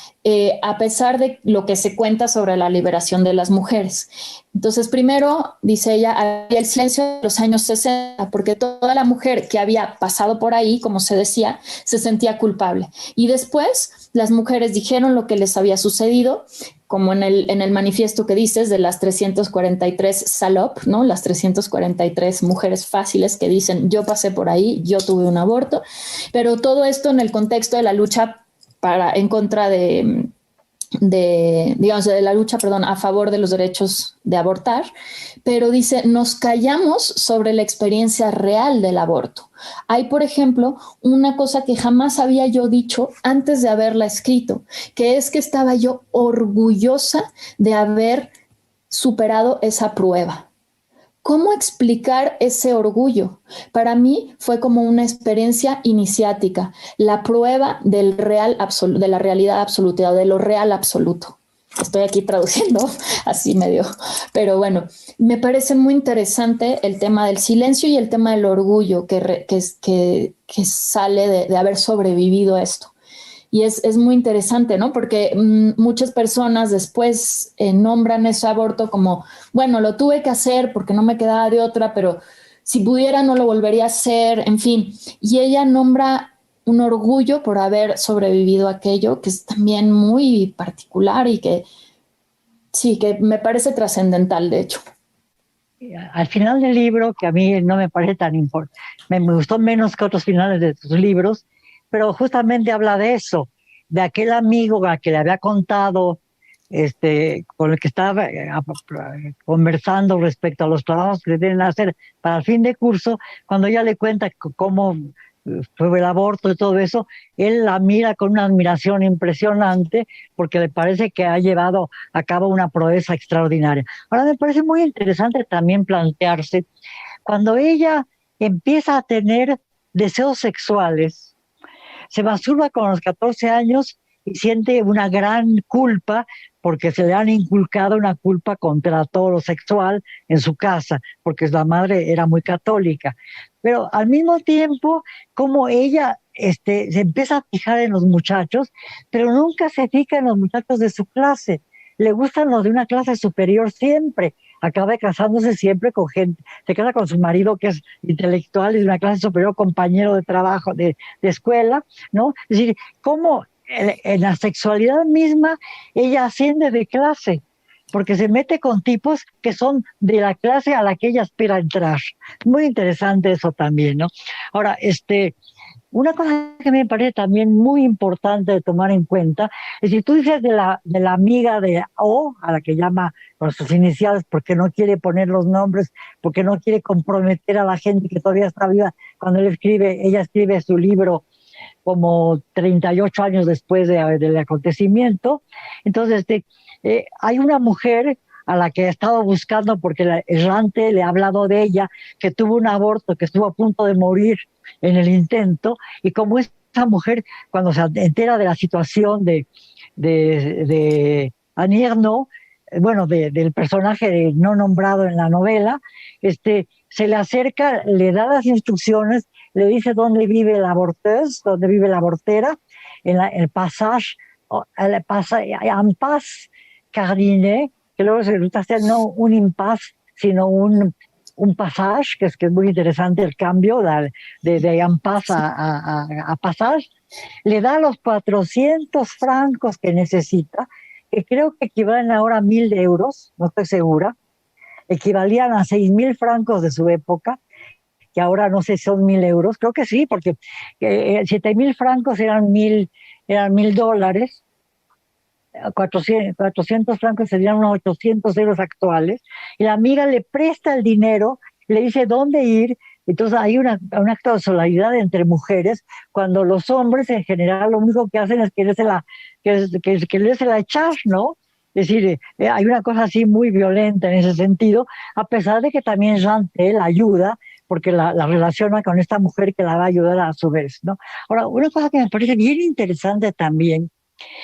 B: a pesar de lo que se cuenta sobre la liberación de las mujeres. Entonces, primero, dice ella, había el silencio de los años 60, porque toda la mujer que había pasado por ahí, como se decía, se sentía culpable. Y después, las mujeres dijeron lo que les había sucedido, como en el manifiesto que dices de las 343 Salop, ¿no? Las 343 mujeres fáciles que dicen, yo pasé por ahí, yo tuve un aborto, pero todo esto en el contexto de la lucha en contra de la lucha, a favor de los derechos de abortar, pero dice, nos callamos sobre la experiencia real del aborto. Hay, por ejemplo, una cosa que jamás había yo dicho antes de haberla escrito, que es que estaba yo orgullosa de haber superado esa prueba. ¿Cómo explicar ese orgullo? Para mí fue como una experiencia iniciática, la prueba de la realidad absoluta, o de lo real absoluto. Estoy aquí traduciendo así medio, pero bueno, me parece muy interesante el tema del silencio y el tema del orgullo que sale de haber sobrevivido a esto. Y es muy interesante, ¿no? Porque muchas personas después nombran ese aborto como, bueno, lo tuve que hacer porque no me quedaba de otra, pero si pudiera no lo volvería a hacer, en fin. Y ella nombra un orgullo por haber sobrevivido a aquello, que es también muy particular y que sí, que me parece trascendental, de hecho.
A: Al final del libro, que a mí no me parece tan importante, me gustó menos que otros finales de tus libros, pero justamente habla de eso, de aquel amigo al que le había contado, con el que estaba conversando respecto a los trabajos que tienen que hacer para el fin de curso. Cuando ella le cuenta cómo fue el aborto y todo eso, él la mira con una admiración impresionante porque le parece que ha llevado a cabo una proeza extraordinaria. Ahora me parece muy interesante también plantearse cuando ella empieza a tener deseos sexuales, se masturba con los 14 años y siente una gran culpa porque se le han inculcado una culpa contra todo lo sexual en su casa, porque la madre era muy católica. Pero al mismo tiempo, como ella se empieza a fijar en los muchachos, pero nunca se fija en los muchachos de su clase. Le gustan los de una clase superior siempre. Acaba casándose siempre con gente, se casa con su marido que es intelectual y de una clase superior, compañero de trabajo, de escuela, ¿no? Es decir, cómo en la sexualidad misma ella asciende de clase, porque se mete con tipos que son de la clase a la que ella aspira a entrar. Muy interesante eso también, ¿no? Ahora, una cosa que me parece también muy importante de tomar en cuenta es si tú dices de la amiga de O, a la que llama por sus iniciales porque no quiere poner los nombres, porque no quiere comprometer a la gente que todavía está viva cuando ella escribe su libro como 38 años después del acontecimiento. Entonces, hay una mujer a la que he estado buscando porque la errante le ha hablado de ella, que tuvo un aborto, que estuvo a punto de morir en el intento, y como esa mujer, cuando se entera de la situación de Annie Ernaux, bueno, del personaje no nombrado en la novela, se le acerca, le da las instrucciones, le dice dónde vive la aborteuse, dónde vive la abortera, en el passage, en paz Cardinet, que luego se resulta ser no un impasse, sino un passage, que es muy interesante el cambio de impasse a passage. Le da los 400 francos que necesita, que creo que equivalen ahora a 1.000 euros, no estoy segura, equivalían a 6.000 francos de su época, que ahora no sé si son 1.000 euros, creo que sí, porque 7.000 francos eran 1.000 dólares, 400 francos serían unos 800 euros actuales, y la amiga le presta el dinero, le dice dónde ir. Entonces hay un acto de solidaridad entre mujeres, cuando los hombres en general lo único que hacen es quererse la echar, ¿no? Es decir, hay una cosa así muy violenta en ese sentido, a pesar de que también Jean la ayuda, porque la relaciona con esta mujer que la va a ayudar a su vez, ¿no? Ahora, una cosa que me parece bien interesante también,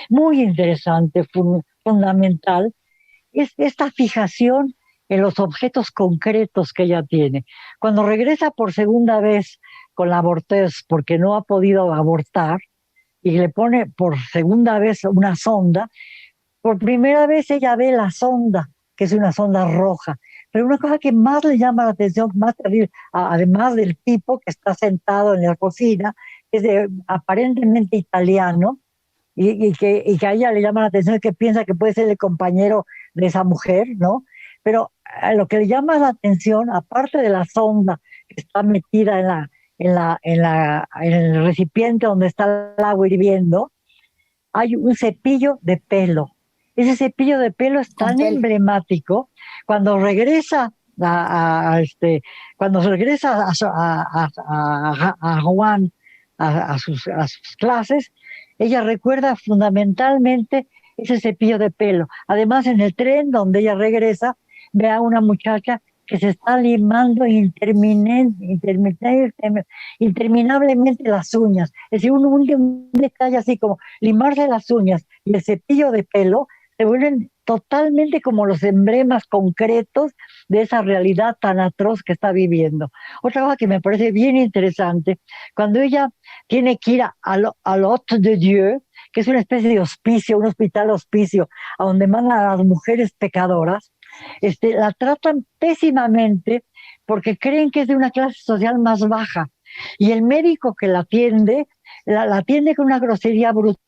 A: muy interesante, fundamental, es esta fijación en los objetos concretos que ella tiene. Cuando regresa por segunda vez con la abortez porque no ha podido abortar y le pone por segunda vez una sonda, por primera vez ella ve la sonda, que es una sonda roja. Pero una cosa que más le llama la atención, más terrible, además del tipo que está sentado en la cocina, es aparentemente italiano, y que a ella le llama la atención, que piensa que puede ser el compañero de esa mujer, ¿no? Pero lo que le llama la atención, aparte de la sonda que está metida en el recipiente donde está el agua hirviendo, hay un cepillo de pelo. Ese cepillo de pelo es tan emblemático. Cuando regresa cuando regresa a Juan a sus clases, ella recuerda fundamentalmente ese cepillo de pelo. Además, en el tren donde ella regresa, ve a una muchacha que se está limando interminablemente las uñas. Es decir, un detalle así como limarse las uñas y el cepillo de pelo se vuelven totalmente como los emblemas concretos de esa realidad tan atroz que está viviendo. Otra cosa que me parece bien interesante, cuando ella tiene que ir al Hôte de Dieu, que es una especie de hospicio, un hospital hospicio, a donde mandan a las mujeres pecadoras, la tratan pésimamente porque creen que es de una clase social más baja. Y el médico que la atiende, la atiende con una grosería brutal,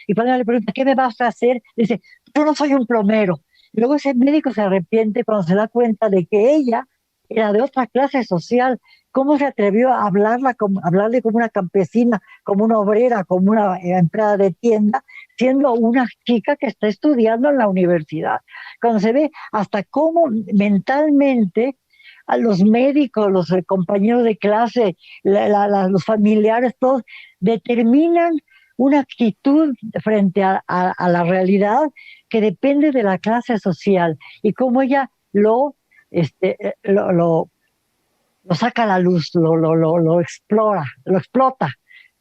A: y cuando le pregunta, ¿qué me vas a hacer? Dice, yo no soy un plomero. Y luego ese médico se arrepiente cuando se da cuenta de que ella era de otra clase social. cómo se atrevió a hablarle como una campesina, como una obrera, como una empleada de tienda, siendo una chica que está estudiando en la universidad. Cuando se ve hasta cómo mentalmente a los médicos, los compañeros de clase, los familiares, todos determinan una actitud frente a la realidad que depende de la clase social y cómo ella este, lo saca a la luz, lo explora, lo explota.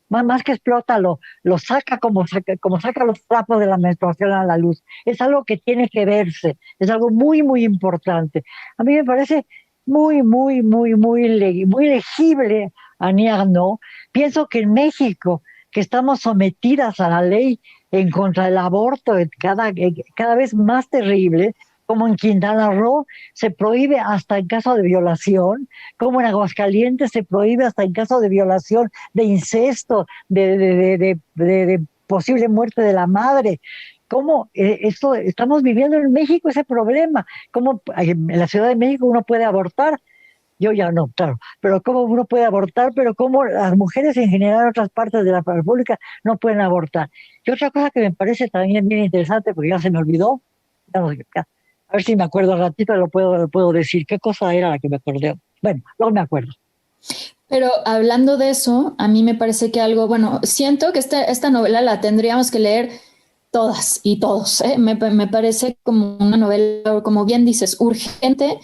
A: Más que explota, lo saca como saca los trapos de la menstruación a la luz. Es algo que tiene que verse, es algo muy, muy importante. A mí me parece muy legible Annie Arnaud. Pienso que en México, que estamos sometidas a la ley en contra del aborto, cada vez más terrible, como en Quintana Roo se prohíbe hasta en caso de violación, como en Aguascalientes se prohíbe hasta en caso de violación, de incesto, de posible muerte de la madre. ¿Cómo estamos viviendo en México ese problema? ¿Cómo en la Ciudad de México uno puede abortar? Yo ya no, claro, pero cómo uno puede abortar, pero cómo las mujeres en general en otras partes de la República no pueden abortar. Y otra cosa que me parece también bien interesante, porque ya se me olvidó, a ver si me acuerdo al ratito, lo puedo decir. ¿Qué cosa era la que me acordé? Bueno, luego me acuerdo.
B: Pero hablando de eso, a mí me parece que algo, bueno, siento que esta novela la tendríamos que leer todas y todos, ¿eh? Me parece como una novela, como bien dices, urgente.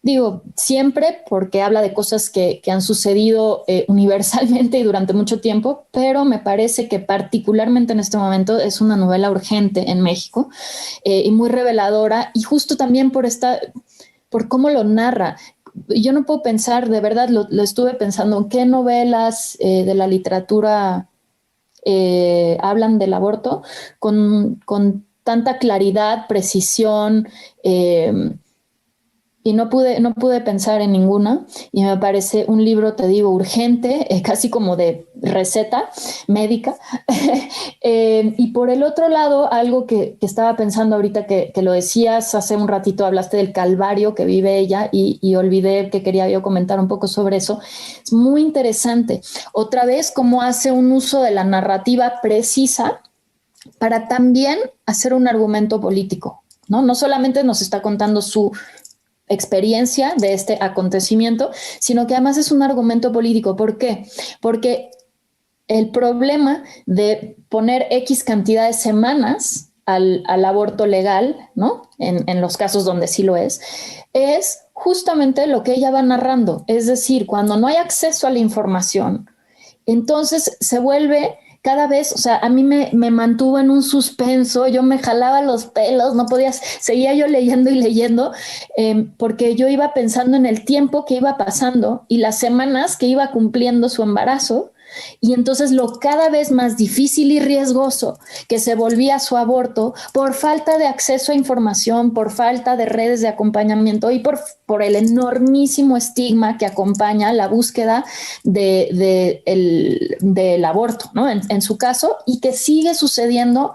B: Digo, siempre porque habla de cosas que han sucedido universalmente y durante mucho tiempo, pero me parece que particularmente en este momento es una novela urgente en México y muy reveladora, y justo también por cómo lo narra. Yo no puedo pensar, de verdad, lo estuve pensando, en qué novelas de la literatura hablan del aborto con tanta claridad, precisión, y no pude pensar en ninguna, y me parece un libro, te digo, urgente, casi como de receta médica. Y por el otro lado, algo que estaba pensando ahorita que lo decías hace un ratito, hablaste del calvario que vive ella, y olvidé que quería yo comentar un poco sobre eso. Es muy interesante. Otra vez, cómo hace un uso de la narrativa precisa para también hacer un argumento político, ¿no? No solamente nos está contando su experiencia de este acontecimiento, sino que además es un argumento político. ¿Por qué? Porque el problema de poner X cantidad de semanas al aborto legal, ¿no? En los casos donde sí lo es justamente lo que ella va narrando. Es decir, cuando no hay acceso a la información, entonces se vuelve cada vez, o sea, a mí me mantuvo en un suspenso, yo me jalaba los pelos, no podía, seguía yo leyendo y leyendo, porque yo iba pensando en el tiempo que iba pasando y las semanas que iba cumpliendo su embarazo, y entonces lo cada vez más difícil y riesgoso que se volvía su aborto por falta de acceso a información, por falta de redes de acompañamiento y por el enormísimo estigma que acompaña la búsqueda del aborto, ¿no? En su caso, y que sigue sucediendo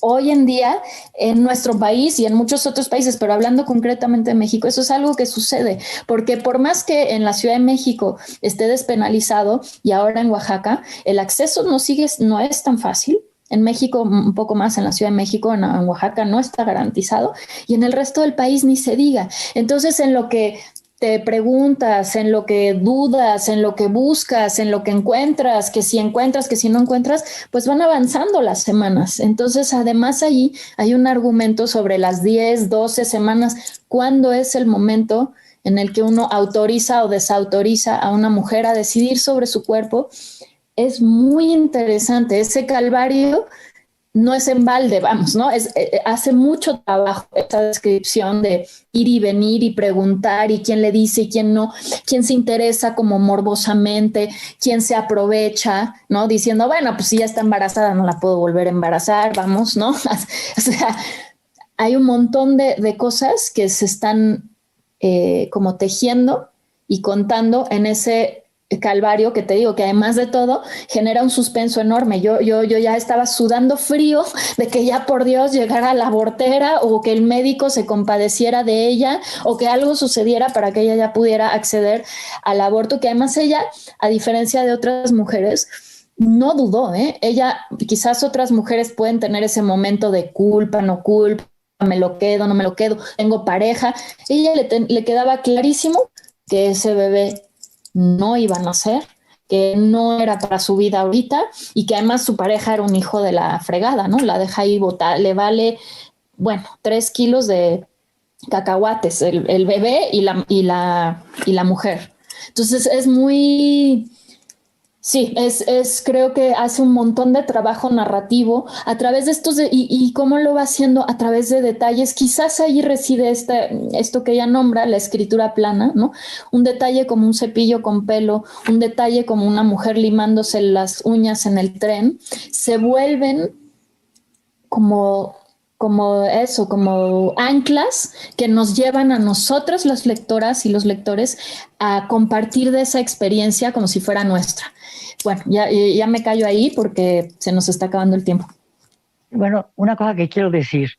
B: hoy en día en nuestro país y en muchos otros países, pero hablando concretamente de México, eso es algo que sucede, porque por más que en la Ciudad de México esté despenalizado y ahora en Oaxaca, el acceso no es tan fácil. En México, un poco más, en la Ciudad de México, en Oaxaca no está garantizado, y en el resto del país ni se diga. Entonces, en lo que te preguntas, en lo que dudas, en lo que buscas, en lo que encuentras, que si no encuentras, pues van avanzando las semanas. Entonces, además allí hay un argumento sobre las 10, 12 semanas, cuándo es el momento en el que uno autoriza o desautoriza a una mujer a decidir sobre su cuerpo. Es muy interesante. Ese calvario no es en balde, vamos, ¿no? Hace mucho trabajo esta descripción de ir y venir y preguntar, y quién le dice y quién no, quién se interesa como morbosamente, quién se aprovecha, ¿no? Diciendo, bueno, pues si ya está embarazada, no la puedo volver a embarazar, vamos, ¿no? O sea, hay un montón de cosas que se están como tejiendo y contando en ese calvario que te digo que además de todo genera un suspenso enorme. Yo ya estaba sudando frío de que ya por Dios llegara la abortera o que el médico se compadeciera de ella o que algo sucediera para que ella ya pudiera acceder al aborto, que además ella, a diferencia de otras mujeres, no dudó, ¿eh? Ella, quizás otras mujeres pueden tener ese momento de culpa, no culpa, me lo quedo, no me lo quedo, tengo pareja. Ella le quedaba clarísimo que ese bebé no iba a nacer, que no era para su vida ahorita y que además su pareja era un hijo de la fregada, ¿no? La deja ahí botar, le vale, bueno, 3 kilos de cacahuates, el bebé y la mujer. Entonces es muy, sí, creo que hace un montón de trabajo narrativo a través de y cómo lo va haciendo a través de detalles. Quizás ahí reside esto que ella nombra, la escritura plana, ¿no? Un detalle como un cepillo con pelo, un detalle como una mujer limándose las uñas en el tren, se vuelven como anclas que nos llevan a nosotros, las lectoras y los lectores, a compartir de esa experiencia como si fuera nuestra. Bueno, ya me callo ahí porque se nos está acabando el tiempo.
A: Bueno, una cosa que quiero decir,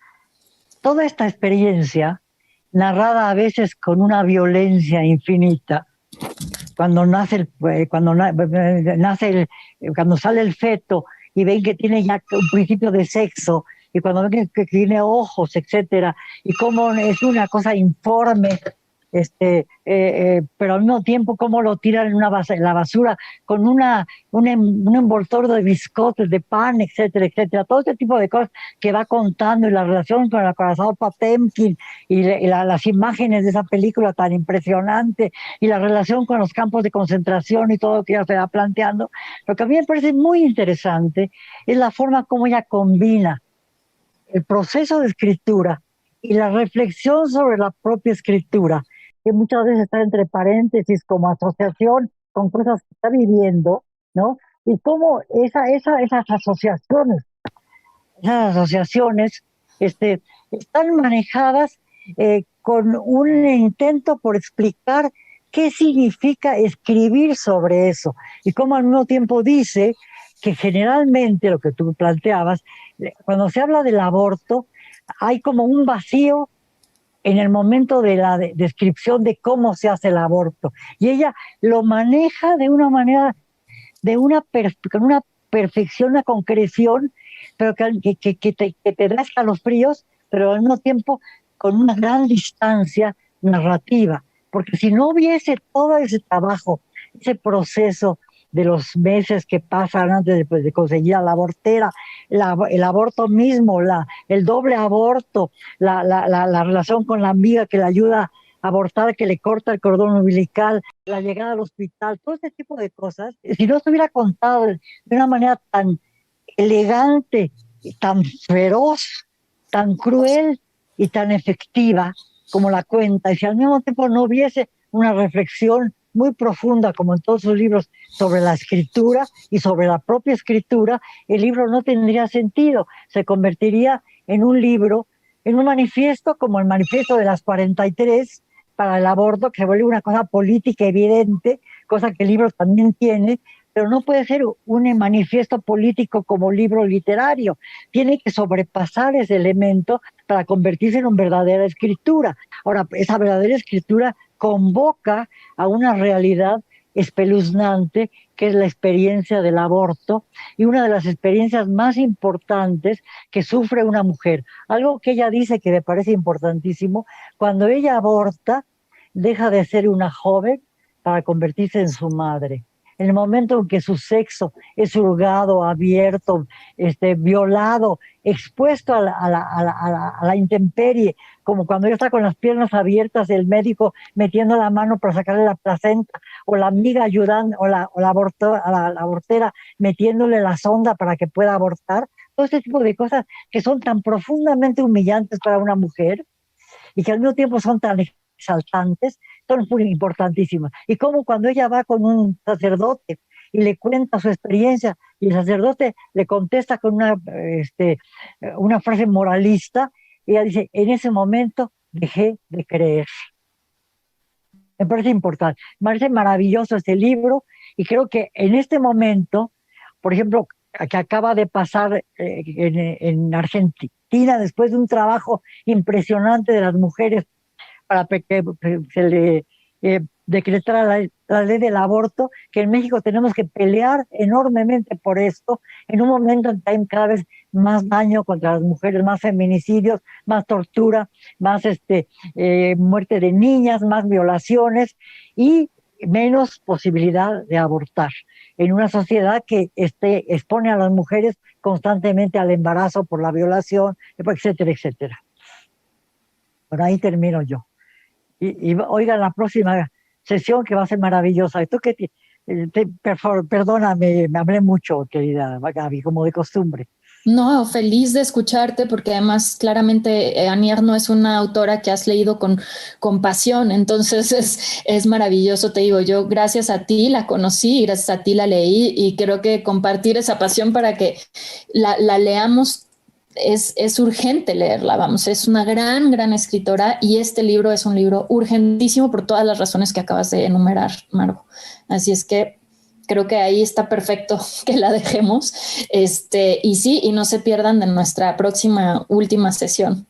A: toda esta experiencia, narrada a veces con una violencia infinita, cuando cuando sale el feto y ven que tiene ya un principio de sexo, y cuando ven que tiene ojos, etcétera, y cómo es una cosa informe, pero al mismo tiempo cómo lo tiran en la basura con un envoltorio de biscotes, de pan, etcétera, etcétera, todo este tipo de cosas que va contando, y la relación con el acorazado Potemkin las imágenes de esa película tan impresionante, y la relación con los campos de concentración y todo lo que ella se va planteando. Lo que a mí me parece muy interesante es la forma como ella combina el proceso de escritura y la reflexión sobre la propia escritura, que muchas veces está entre paréntesis como asociación con cosas que está viviendo, ¿no? Y cómo esas asociaciones están manejadas con un intento por explicar qué significa escribir sobre eso, y cómo al mismo tiempo dice que generalmente lo que tú planteabas, cuando se habla del aborto, hay como un vacío en el momento de la descripción de cómo se hace el aborto. Y ella lo maneja de una manera, con una perfección, una concreción, pero que te da escalofríos, pero al mismo tiempo con una gran distancia narrativa. Porque si no hubiese todo ese trabajo, ese proceso de los meses que pasan antes de conseguir a la abortera, el aborto mismo, el doble aborto, la relación con la amiga que le ayuda a abortar, que le corta el cordón umbilical, la llegada al hospital, todo ese tipo de cosas, si no estuviera contado de una manera tan elegante, tan feroz, tan cruel y tan efectiva como la cuenta, y si al mismo tiempo no hubiese una reflexión muy profunda, como en todos sus libros, sobre la escritura y sobre la propia escritura, el libro no tendría sentido, se convertiría en un libro, en un manifiesto como el manifiesto de las 43 para el aborto, que se vuelve una cosa política evidente, cosa que el libro también tiene, pero no puede ser un manifiesto político como libro literario, tiene que sobrepasar ese elemento para convertirse en una verdadera escritura. Ahora, esa verdadera escritura convoca a una realidad espeluznante, que es la experiencia del aborto, y una de las experiencias más importantes que sufre una mujer. Algo que ella dice que me parece importantísimo: cuando ella aborta, deja de ser una joven para convertirse en su madre. En el momento en que su sexo es hurgado, abierto, violado, expuesto a la intemperie, como cuando ella está con las piernas abiertas, el médico metiendo la mano para sacarle la placenta, o la amiga ayudando, o la abortera metiéndole la sonda para que pueda abortar, todo este tipo de cosas que son tan profundamente humillantes para una mujer y que al mismo tiempo son tan exaltantes, son muy importantísimas. Y como cuando ella va con un sacerdote y le cuenta su experiencia, y el sacerdote le contesta con una frase moralista, y ella dice: en ese momento dejé de creer. Me parece importante, me parece maravilloso este libro, Y creo que en este momento, por ejemplo, que acaba de pasar en Argentina, después de un trabajo impresionante de las mujeres para que se le decretara la ley del aborto, que en México tenemos que pelear enormemente por esto, en un momento en que hay cada vez más daño contra las mujeres, más feminicidios, más tortura, más muerte de niñas, más violaciones y menos posibilidad de abortar en una sociedad que expone a las mujeres constantemente al embarazo por la violación, etcétera, etcétera. Bueno, ahí termino yo. Y oigan la próxima sesión que va a ser maravillosa. Esto que por favor, perdóname, me hablé mucho, querida Gaby, como de costumbre.
B: No, feliz de escucharte porque además claramente Anier no es una autora que has leído con pasión, entonces es maravilloso, te digo, yo gracias a ti la conocí y gracias a ti la leí y creo que compartir esa pasión para que la leamos es urgente leerla, vamos, es una gran escritora y este libro es un libro urgentísimo por todas las razones que acabas de enumerar, Margo. Así es que creo que ahí está perfecto que la dejemos. Y sí, y no se pierdan de nuestra próxima última sesión.